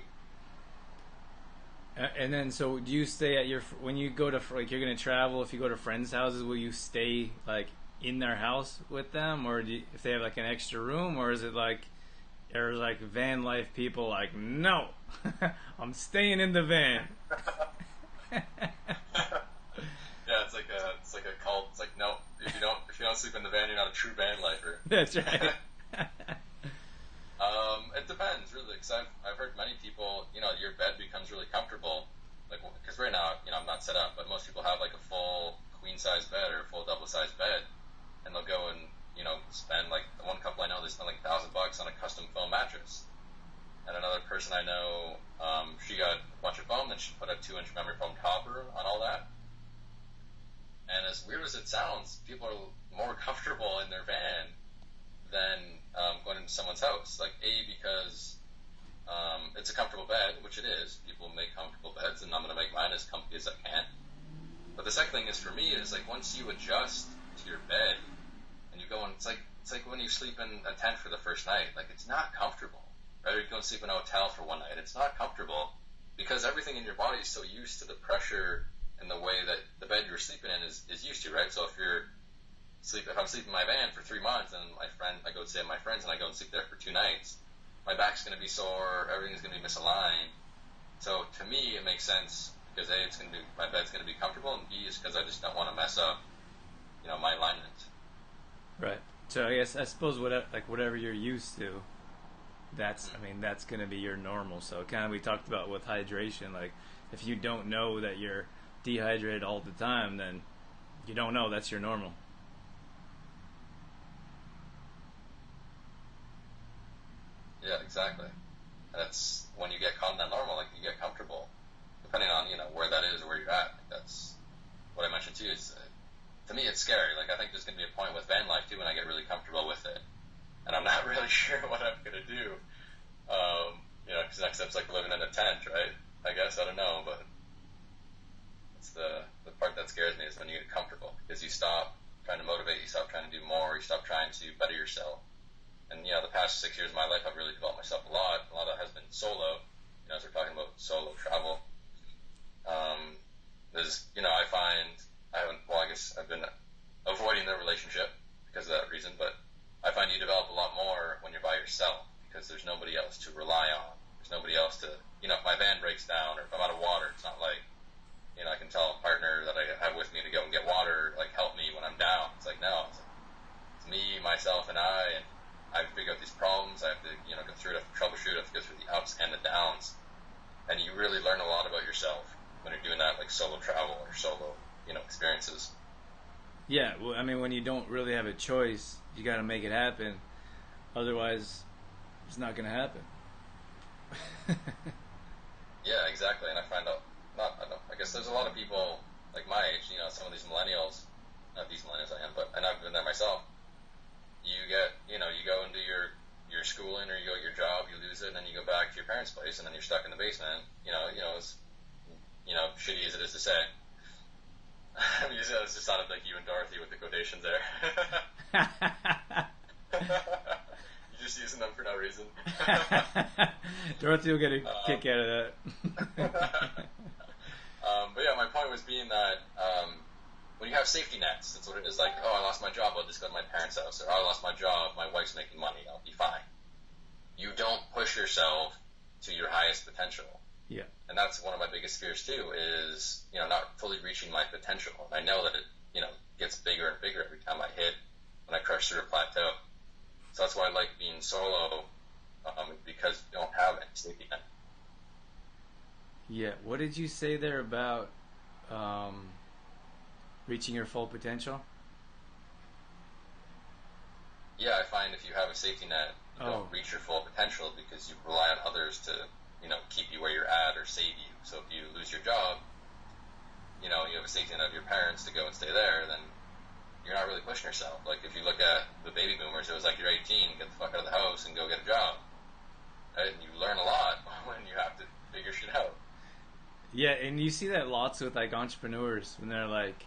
And then, so do you stay at when you go to, like, you're going to travel, if you go to friends' houses, will you stay, like, in their house with them? Or if they have, like, an extra room? Or is it, like, there's, like, van life people, like, no, I'm staying in the van. Yeah, it's like a cult. It's like, no, if you don't sleep in the van, you're not a true van lifer. That's right. It depends, really, because I've heard many people, your bed becomes really comfortable, like, because right now, I'm not set up, but most people have, like, a full queen-size bed or a full double-size bed, and they'll go and, spend, like, the one couple I know, they spend, like, $1,000 on a custom foam mattress, and another person I know, she got a bunch of foam, then she put a 2-inch memory foam topper on all that, and as weird as it sounds, people are more comfortable in their van than going into someone's house. Like, because it's a comfortable bed, which it is. People make comfortable beds, and I'm going to make mine as comfy as I can. But the second thing is, for me, is like once you adjust to your bed and you go and it's like when you sleep in a tent for the first night. Like, it's not comfortable. Right? Or you go and sleep in a hotel for one night. It's not comfortable because everything in your body is so used to the pressure and the way that the bed you're sleeping in is used to, right? So if I'm sleeping in my van for 3 months and I go stay at my friends and I go and sleep there for 2 nights, my back's going to be sore, everything's going to be misaligned. So to me, it makes sense because A, my bed's going to be comfortable, and B is because I just don't want to mess up, my alignment. Right. So I suppose whatever you're used to, that's going to be your normal. So kind of we talked about with hydration, like if you don't know that you're dehydrated all the time, then you don't know that's your normal. Yeah, exactly. That's when you get caught in that normal, like you get comfortable, depending on where that is or where you're at. That's what I mentioned too. Is to me, it's scary. Like, I think there's going to be a point with van life, too, when I get really comfortable with it. And I'm not really sure what I'm going to do. Because next step's like living in a tent, right? I guess, I don't know, but it's the part that scares me is when you get comfortable. Because you stop trying to motivate, you stop trying to do more, you stop trying to better yourself. And, the past 6 years of my life, I've really developed myself a lot. A lot of that has been solo, as we're talking about solo travel. I find I guess I've been avoiding the relationship because of that reason, but I find you develop a lot more when you're by yourself because there's nobody else to rely on. There's nobody else to, if my van breaks down or if I'm out of water, it's not like, I can tell a partner that I have with me to go and get water, like, help me when I'm down. It's like, no, it's me, myself, and I have to figure out these problems. I have to, go through it, I have to troubleshoot, I have to go through the ups and the downs. And you really learn a lot about yourself when you're doing that, like solo travel or solo, experiences. Yeah, well, I mean, when you don't really have a choice, you got to make it happen. Otherwise, it's not going to happen. Yeah, exactly. And I find out, I guess there's a lot of people like my age, some of these millennials, not these millennials I am, and I've been there myself. You get, you go into your schooling or you go to your job, you lose it, and then you go back to your parents' place, and then you're stuck in the basement. As shitty as it is to say. I mean, it just sounded like you and Dorothy with the quotations there. You're just using them for no reason. Dorothy will get a kick out of that. But yeah, my point was being that when you have safety nets, that's what it is. Like, oh, I lost my job, I'll just go to my parents' house. Or, oh, I lost my job, my wife's making money, I'll be fine. You don't push yourself to your highest potential. Yeah. And that's one of my biggest fears too, is, not fully reaching my potential. And I know that it, gets bigger and bigger every time I hit, when I crush through a plateau. So that's why I like being solo, because you don't have any safety net. Yeah. What did you say there about reaching your full potential? Yeah, I find if you have a safety net, you don't reach your full potential because you rely on others to, keep you where you're at or save you. So if you lose your job, you have a safety net of your parents to go and stay there, then you're not really pushing yourself. Like, if you look at the baby boomers, it was like, you're 18, get the fuck out of the house and go get a job. Right? And you learn a lot when you have to figure shit out. Yeah, and you see that lots with, like, entrepreneurs when they're like,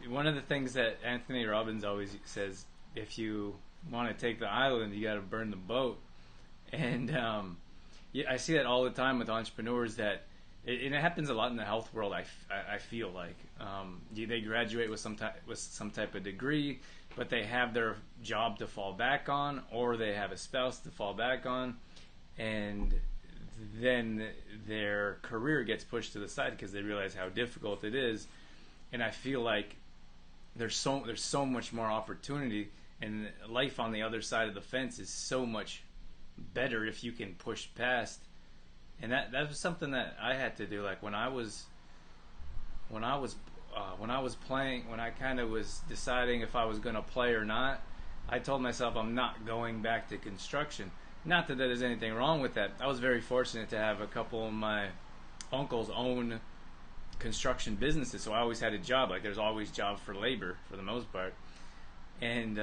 one of the things that Anthony Robbins always says, if you want to take the island, you got to burn the boat. And yeah, I see that all the time with entrepreneurs and it happens a lot in the health world. I feel like they graduate with some type of degree, but they have their job to fall back on, or they have a spouse to fall back on, and then their career gets pushed to the side because they realize how difficult it is. And I feel like there's so much more opportunity, and life on the other side of the fence is so much better if you can push past. And that was something that I had to do. Like when I was playing, when I kind of was deciding if I was going to play or not, I told myself I'm not going back to construction. Not that there's anything wrong with that. I was very fortunate to have a couple of my uncles own construction businesses, so I always had a job. Like there's always jobs for labor for the most part. And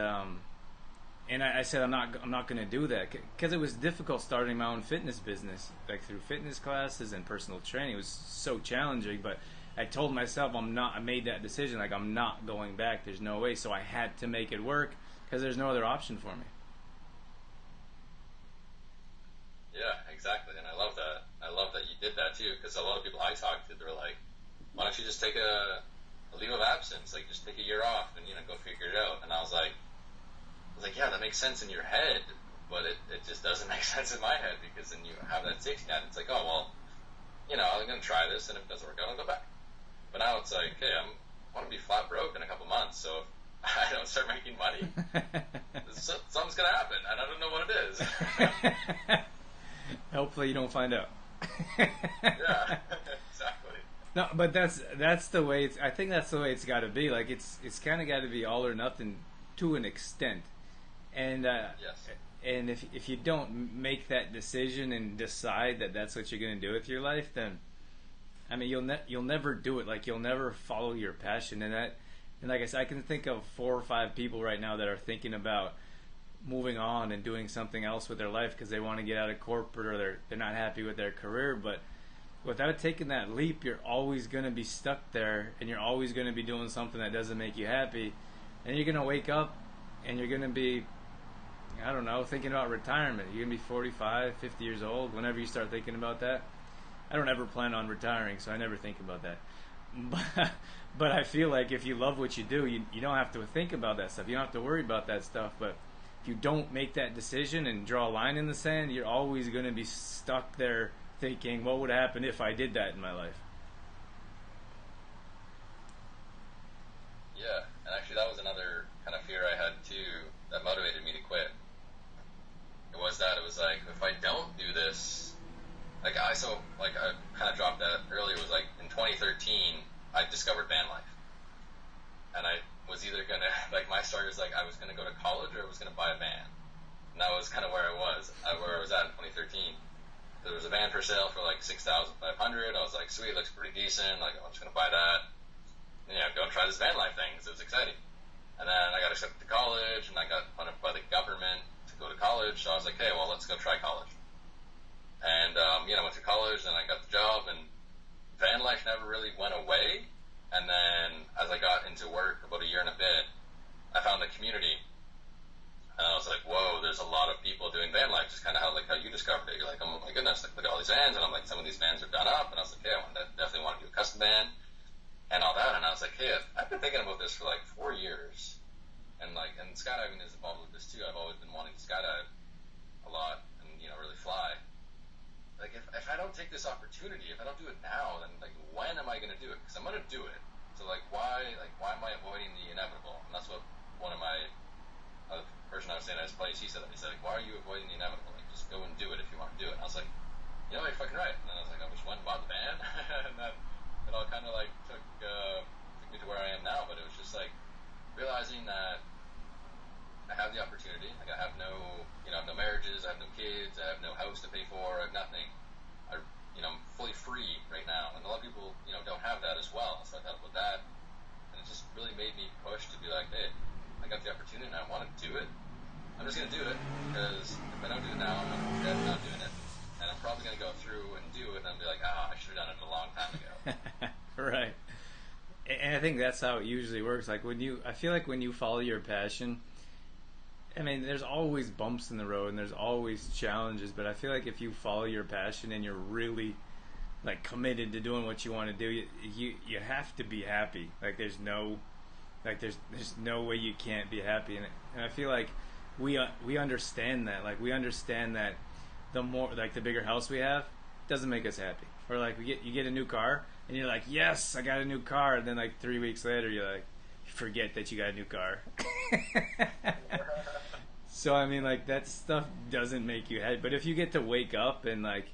I said I'm not going to do that because it was difficult starting my own fitness business, like through fitness classes and personal training. It was so challenging, but I told myself I made that decision, like I'm not going back. There's no way. So I had to make it work because there's no other option for me. Yeah, exactly. And I love that. I love that you did that too, because a lot of people I talked to, they're like, why don't you just take a leave of absence? Like just take a year off and go figure it out. And I was like, yeah, that makes sense in your head, but it just doesn't make sense in my head, because then you have that safety net. It's like, oh, well, I'm going to try this, and if it doesn't work out, I'll go back. But now it's like, hey, I want to be flat broke in a couple months, so if I don't start making money, something's going to happen, and I don't know what it is. Hopefully you don't find out. Yeah, exactly. No, but that's the way I think that's the way it's got to be. Like it's kind of got to be all or nothing to an extent. And yes. And if you don't make that decision and decide that that's what you're going to do with your life, then I mean you'll never do it. Like you'll never follow your passion, and And like I said, I can think of 4 or 5 people right now that are thinking about moving on and doing something else with their life because they want to get out of corporate or they're not happy with their career. But without taking that leap, you're always going to be stuck there, and you're always going to be doing something that doesn't make you happy. And you're going to wake up and you're going to be, I don't know, thinking about retirement. You're going to be 45, 50 years old whenever you start thinking about that. I don't ever plan on retiring, so I never think about that. But I feel like if you love what you do, you don't have to think about that stuff. You don't have to worry about that stuff. But if you don't make that decision and draw a line in the sand, you're always going to be stuck there thinking, what would happen if I did that in my life? Yeah, and actually that was another kind of fear I had too that motivated me to quit. It was like, if I don't do this, I kind of dropped that earlier. Was like in 2013, I discovered van life, and I was either gonna like my story was like I was gonna go to college or I was gonna buy a van, and that was kind of where I was at in 2013. There was a van for sale for like $6,500. I was like, sweet, looks pretty decent. Like, I'm just gonna buy that. And, go and try this van life thing because it was exciting. And then I got accepted to college, and I got funded by the government to go to college. So I was like, hey, well, let's go try college. And went to college, and I got the job, and van life never really went away. And then as I got into work about a year and a bit, I found the community. And I was like, whoa, there's a lot of people doing van life, just kind of how you discovered it. You're like, oh my goodness, like, look at all these vans. And I'm like, some of these vans are done up. And I was like, hey, definitely want to do a custom van and all that. And I was like, hey, I've been thinking about this for like 4 years. And skydiving is involved with this too. I've always been wanting to skydive a lot and, really fly. Like, if I don't take this opportunity, if I don't do it now, then like, when am I going to do it? Because I'm going to do it. So why am I avoiding the inevitable? And that's what one of my the person I was saying at his place, he said, like, why are you avoiding the inevitable? Like, just go and do it if you want to do it. And I was like, you're fucking right. And then I was like, I just went and bought the van, and then it all kind of like took me to where I am now. But it was just like realizing that I have the opportunity. Like, I have no marriages, I have no kids, I have no house to pay for, I have nothing. I'm fully free right now, and a lot of people, don't have that as well. So I thought about that, and it just really made me push to be like, hey, I got the opportunity and I want to do it. I'm just going to do it, because if I don't do it now, I'm going to regret not doing it. And I'm probably going to go through and do it, and I'll be like, I should have done it a long time ago. Right. And I think that's how it usually works. Like I feel like when you follow your passion, I mean, there's always bumps in the road and there's always challenges, but I feel like if you follow your passion and you're really like committed to doing what you want to do, you have to be happy. Like there's no way you can't be happy. And I feel like we understand that. Like we understand that the more, like the bigger house we have doesn't make us happy. Or like you get a new car and you're like, yes, I got a new car, and then like 3 weeks later you're like, you forget that you got a new car. So I mean, like that stuff doesn't make you happy. But if you get to wake up and like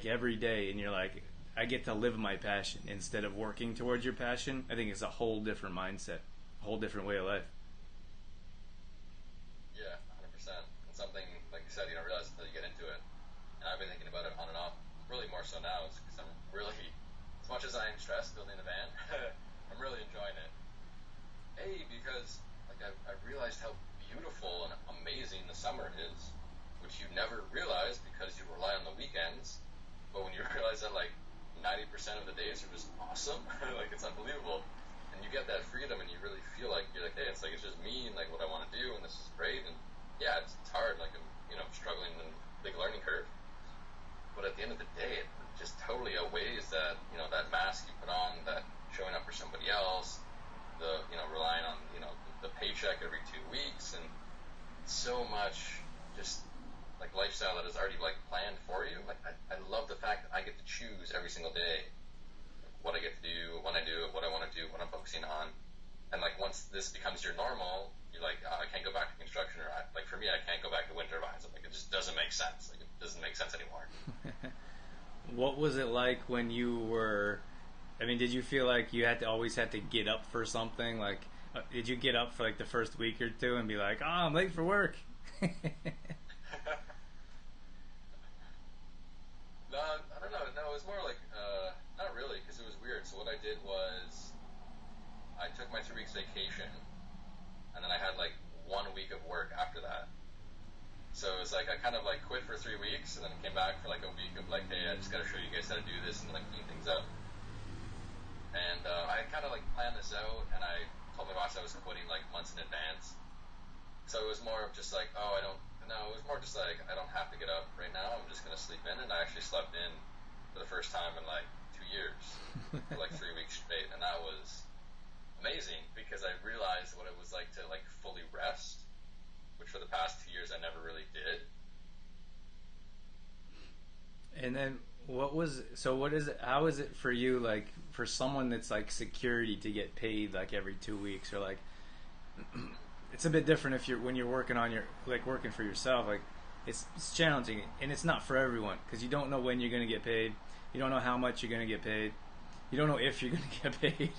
every day, and you're like, I get to live my passion instead of working towards your passion, I think it's a whole different mindset, a whole different way of life. Yeah, 100%. And something like you said, you don't realize until you get into it. And I've been thinking about it on and off, really more so now, because I'm really, as much as I am stressed building the van, I'm really enjoying it. Because like I realized how beautiful and amazing the summer is, which you never realize because you rely on the weekends. But when you realize that like 90% of the days are just awesome, like it's unbelievable, and you get that freedom, and you really feel like you're like, hey, it's just me and like what I want to do, and this is great. And yeah, it's hard. Like I'm struggling and big learning curve. But at the end of the day, it just totally outweighs that that mask you put on, that showing up for somebody else, the relying on the paycheck every 2 weeks, and so much just like lifestyle that is already like planned for you. Like I love the fact that I get to choose every single day what I get to do, when I do it, what I want to do, what I'm focusing on. And like once this becomes your normal, you're like, I can't go back to construction, or like for me, I can't go back to wind turbines. Like it just doesn't make sense. Like it doesn't make sense anymore. What was it like when you were? I mean, did you feel like you always had to get up for something? Like, did you get up for like the first week or two and be like, "Oh, I'm late for work"? No, I don't know. No, it was more like not really, because it was weird. So what I did was kind of like quit for 3 weeks and then came back for like a week of like, hey, I just got to show you guys how to do this and like clean things up. And I kind of like planned this out, and I told my boss I was quitting like months in advance. So it was more of just like, oh, I don't. No, it was more just like I don't have to get up right now. I'm just gonna sleep in, and I actually slept in for the first time in like 2 years for like 3 weeks straight, and that was amazing because I realized what it was like to like fully rest, which for the past 2 years I never really did. And then what is it, how is it for you, like for someone that's like security, to get paid like every 2 weeks, or like it's a bit different if you're when you're working on your like working for yourself, like it's challenging, and it's not for everyone because you don't know when you're going to get paid, you don't know how much you're going to get paid, you don't know if you're going to get paid.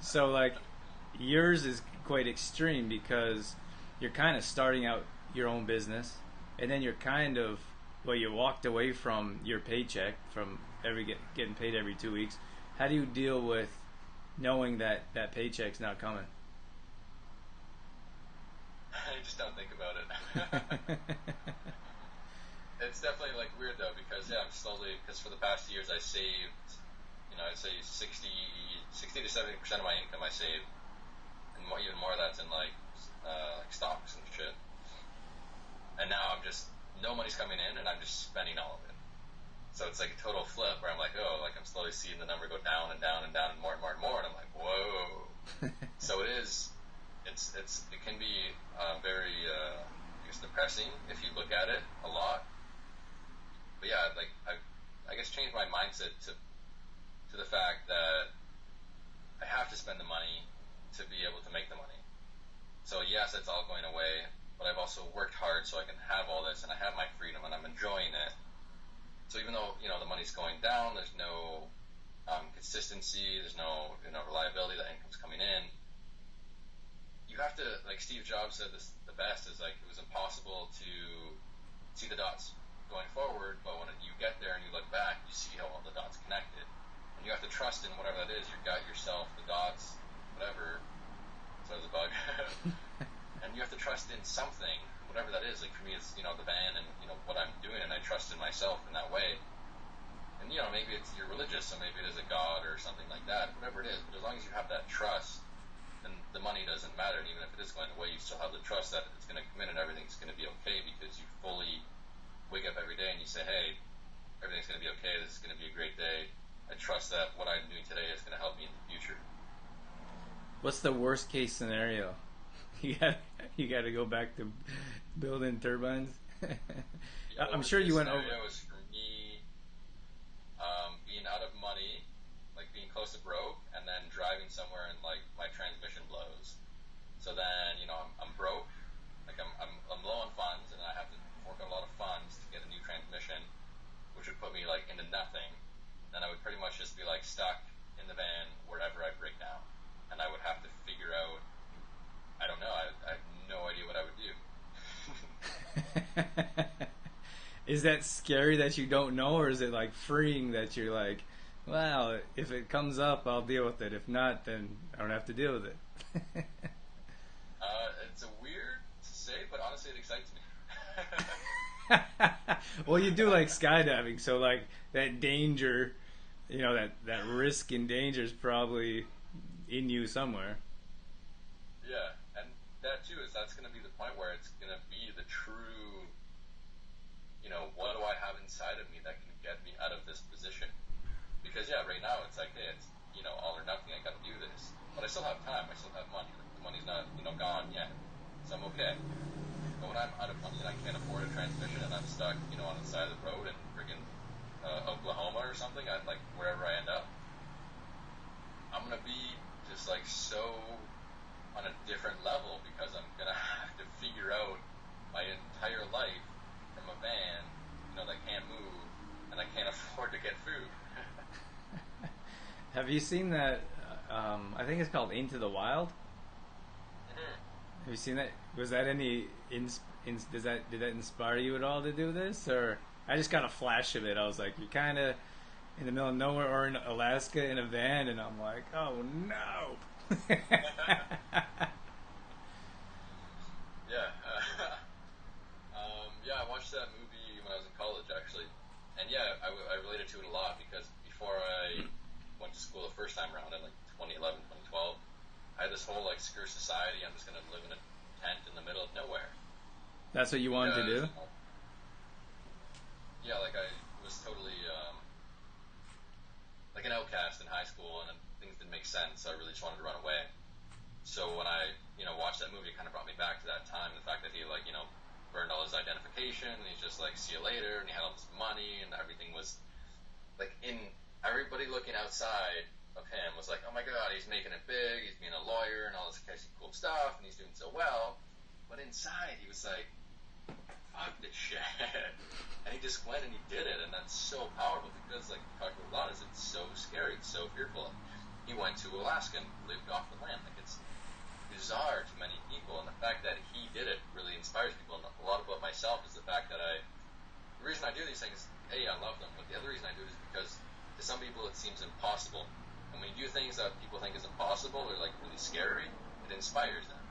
So like yours is quite extreme because you're kind of starting out your own business, and then you're kind of, well, you walked away from your paycheck from getting paid every 2 weeks. How do you deal with knowing that that paycheck's not coming? I just don't think about it. It's definitely like weird though because I'm slowly, because for the past years I saved, I'd say 60 to 70% of my income I saved, and even more of that's in like stocks and shit. And now no money's coming in, and I'm just spending all of it. So it's like a total flip where I'm like, oh, like I'm slowly seeing the number go down and down and down and more and more and more, and I'm like, whoa. So it can be very I guess depressing if you look at it a lot. But yeah, like I guess changed my mindset to the fact that I have to spend the money to be able to make the money. So yes, it's all going away, but I've also worked hard so I can have all this, and I have my freedom, and I'm enjoying it. So even though the money's going down, there's no consistency, there's no reliability, that income's coming in. You have to, like Steve Jobs said this the best, is like it was impossible to see the dots going forward, but when you get there and you look back, you see how all the dots connected. And you have to trust in whatever that is, your gut, yourself, the dots, whatever. So there's a bug. And you have to trust in something, whatever that is. Like for me, it's the van and what I'm doing, and I trust in myself in that way. And maybe you're religious, so maybe it is a God or something like that. Whatever it is, but as long as you have that trust, then the money doesn't matter. And even if it is going away, you still have the trust that it's going to come in and everything's going to be okay because you fully wake up every day and you say, hey, everything's going to be okay. This is going to be a great day. I trust that what I'm doing today is going to help me in the future. What's the worst case scenario? You got to go back to building turbines. I'm sure you went over. It was for me being out of money, like being close to broke, and then driving somewhere and like my transmission blows. So then I'm broke, like I'm low on funds, and I have to fork out a lot of funds to get a new transmission, which would put me like into nothing. Then I would pretty much just be like stuck in the van wherever I break down, and I would have to figure out. I don't know. I have no idea what I would do. Is that scary that you don't know, or is it like freeing that you're like, well, if it comes up, I'll deal with it. If not, then I don't have to deal with it. It's a weird to say, but honestly, it excites me. Well, you do like skydiving, so like that danger, that risk and danger is probably in you somewhere. Yeah, and that too that's going to be the point where it's going to be the true, what do I have inside of me that can get me out of this position? Because right now it's like, hey, it's all or nothing. I got to do this, but I still have time. I still have money. The money's not gone yet, so I'm okay. But when I'm out of money and I can't afford a transmission and I'm stuck, on the side of the road in friggin' Oklahoma or something, like wherever I end up, I'm gonna be just like so on a different level because I'm gonna have to figure out my entire life from a van, that can't move and I can't afford to get food. Have you seen that? I think it's called Into the Wild. Mm-hmm. Have you seen that? Was that any? Did that inspire you at all to do this, or I just got a flash of it? I was like, you're kind of in the middle of nowhere or in Alaska in a van, and I'm like, oh no. Yeah. this whole like screw society. I'm just gonna live in a tent in the middle of nowhere. That's what you wanted to do? Yeah, like I was totally like an outcast in high school, and things didn't make sense. So I really just wanted to run away. So when I watched that movie, it kind of brought me back to that time. The fact that he like burned all his identification, and he's just like, see you later, and he had all this money, and everything was like everybody looking outside of him was like, oh my god, he's making it big, he's being a lawyer and all this crazy cool stuff, and he's doing so well. But inside, he was like, fuck this shit. And he just went and he did it, and that's so powerful because, like we talked about a lot, is it's so scary, it's so fearful. He went to Alaska and lived off the land. Like, it's bizarre to many people, and the fact that he did it really inspires people. And a lot about myself is the fact that the reason I do these things, A, I love them, but the other reason I do it is because to some people it seems impossible. And when you do things that people think is impossible or like really scary, it inspires them.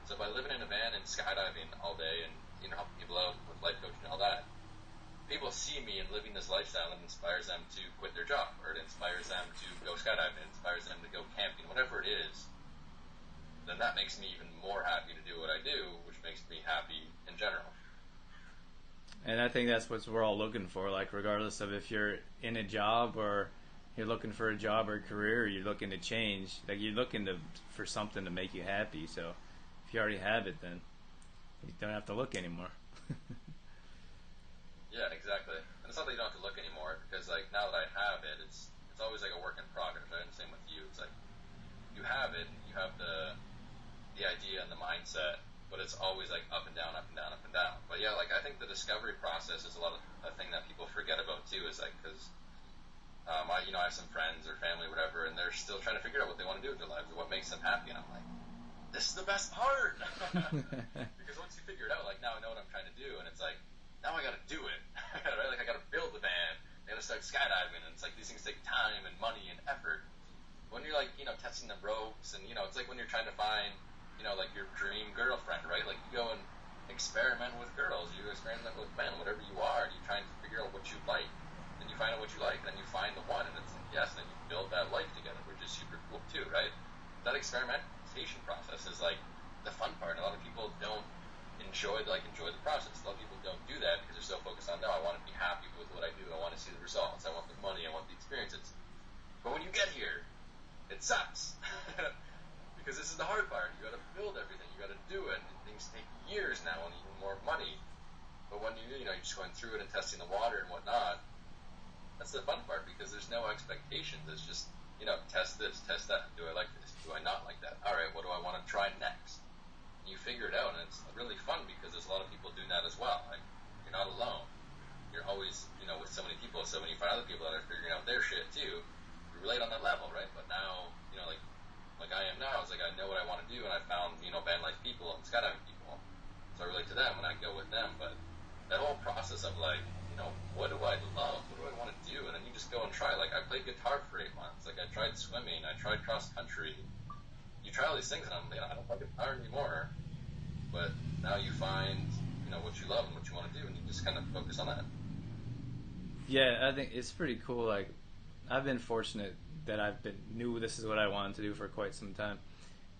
So by living in a van and skydiving all day and helping people out with life coaching and all that, people see me and living this lifestyle, and it inspires them to quit their job, or it inspires them to go skydiving, it inspires them to go camping, whatever it is. Then that makes me even more happy to do what I do, which makes me happy in general. And I think that's what we're all looking for, like regardless of if you're in a job or you're looking for a job or a career, or you're looking to change, like you're looking for something to make you happy. So if you already have it, then you don't have to look anymore. Yeah, exactly. And it's not that you don't have to look anymore, because like now that I have it, it's always like a work in progress. Right? And same with you. It's like you have it, you have the idea and the mindset, but it's always like up and down, up and down, up and down. But yeah, like I think the discovery process is a thing that people forget about too. Is like because I have some friends or family, or whatever, and they're still trying to figure out what they want to do with their lives or what makes them happy. And I'm like, this is the best part. Because once you figure it out, like now I know what I'm trying to do, and it's like now I got to do it. Right? Like I got to build the van, I got to start skydiving, and it's like these things take time and money and effort. When you're like testing the ropes, and it's like when you're trying to find like your dream girlfriend, right? Like you go and experiment with girls, you experiment with men, whatever you are, and you try and figure out what you like. Then you find out what you like, and then you find the one, and it's like, yes, then you build that life together, which is super cool too, right? That experimentation process is like the fun part. A lot of people don't enjoy the process. A lot of people don't do that because they're so focused on, no, I want to be happy with what I do, I want to see the results, I want the money, I want the experiences. But when you get here, it sucks. Because this is the hard part. You got to build everything. You got to do it. And things take years now and even more money. But when you're just going through it and testing the water and whatnot, that's the fun part because there's no expectations. It's just test this, test that. Do I like this? Do I not like that? All right, what do I want to try next? And you figure it out, and it's really fun because there's a lot of people doing that as well. Like you're not alone. You're always with so many people. So when you find other people that are figuring out their shit too, you relate on that level, right? But now like I am now, it's like I know what I want to do, and I found van life people and skydiving people, so I relate to them and I go with them. But that whole process of like what do I love, what do I want to do, and then you just go and try. Like I played guitar for 8 months, like I tried swimming, I tried cross country. You try all these things, and I don't play guitar anymore, but now you find what you love and what you want to do, and you just kind of focus on that. Yeah, I think it's pretty cool. Like I've been fortunate that knew this is what I wanted to do for quite some time.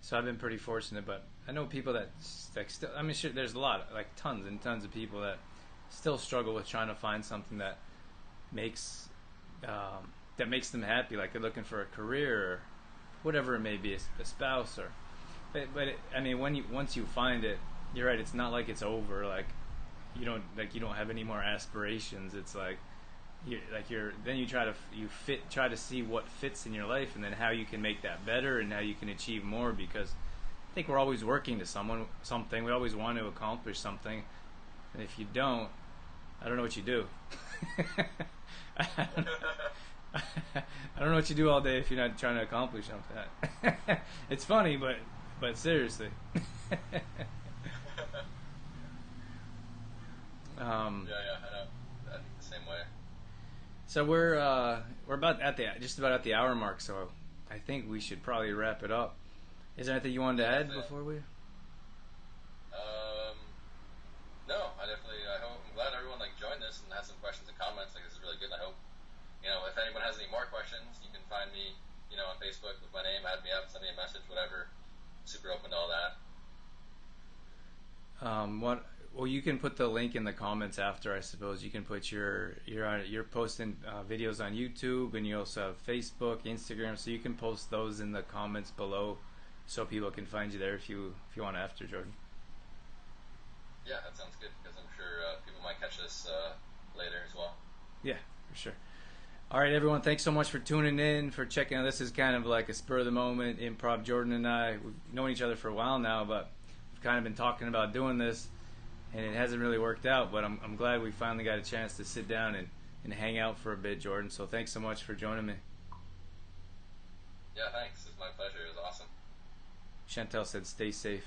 So I've been pretty fortunate, but I know people that like still. I mean, sure, there's a lot, like tons and tons of people that still struggle with trying to find something that makes them happy. Like they're looking for a career or whatever it may be, a spouse or. But I mean, once you find it, you're right. It's not like it's over. Like you don't have any more aspirations. It's like. Then you try to see what fits in your life, and then how you can make that better, and how you can achieve more. Because I think we're always working to something. We always want to accomplish something, and if you don't, I don't know what you do. I don't know what you do all day if you're not trying to accomplish something. It's funny, but seriously. Yeah, I know. I think the same way. So we're about just about at the hour mark. So I think we should probably wrap it up. Is there anything you wanted to add before we? No, I'm glad everyone joined this and has some questions and comments. This is really good. I hope if anyone has any more questions, you can find me on Facebook with my name, add me up, send me a message, whatever. super open to all that. What? Well, you can put the link in the comments after. I suppose you can put you're posting videos on YouTube, and you also have Facebook, Instagram, so you can post those in the comments below, so people can find you there if you want after, Jordan. Yeah, that sounds good because I'm sure people might catch this later as well. Yeah, for sure. All right, everyone. Thanks so much for tuning in, for checking out. This is kind of like a spur of the moment improv. Jordan and I, we've known each other for a while now, but we've kind of been talking about doing this, and it hasn't really worked out. But I'm glad we finally got a chance to sit down and hang out for a bit, Jordan. So thanks so much for joining me. Yeah, thanks. It's my pleasure. It was awesome. Chantel said, "Stay safe."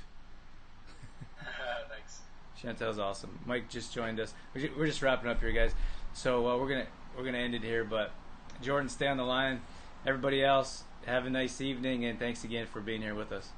Thanks. Chantel's awesome. Mike just joined us. We're just wrapping up here, guys. So we're gonna end it here. But Jordan, stay on the line. Everybody else, have a nice evening, and thanks again for being here with us.